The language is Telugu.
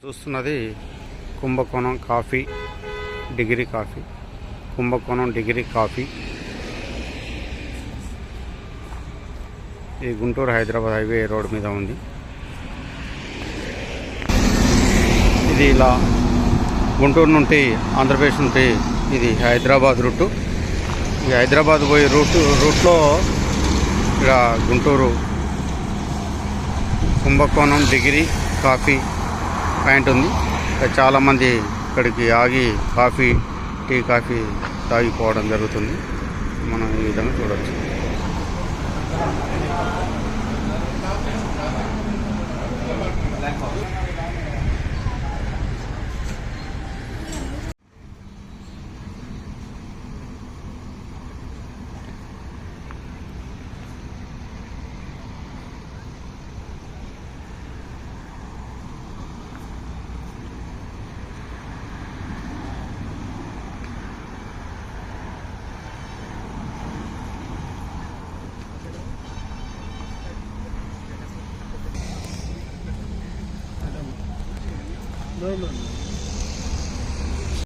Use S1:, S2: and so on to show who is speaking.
S1: చూస్తున్నది కుంభకోణం కాఫీ డిగ్రీ కాఫీ. కుంభకోణం డిగ్రీ కాఫీ ఇది గుంటూరు హైదరాబాద్ హైవే రోడ్ మీద ఉంది. ఇది ఇలా గుంటూరు నుండి ఆంధ్రప్రదేశ్ నుండి ఇది హైదరాబాద్ రూటు. ఈ హైదరాబాద్ పోయే రూట్లో ఇక్కడ గుంటూరు కుంభకోణం డిగ్రీ కాఫీ పాయింట్ ఉంది. చాలామంది ఇక్కడికి ఆగి టీ కాఫీ తాగిపోవడం జరుగుతుంది. మనం ఈ విధంగా చూడవచ్చు. No.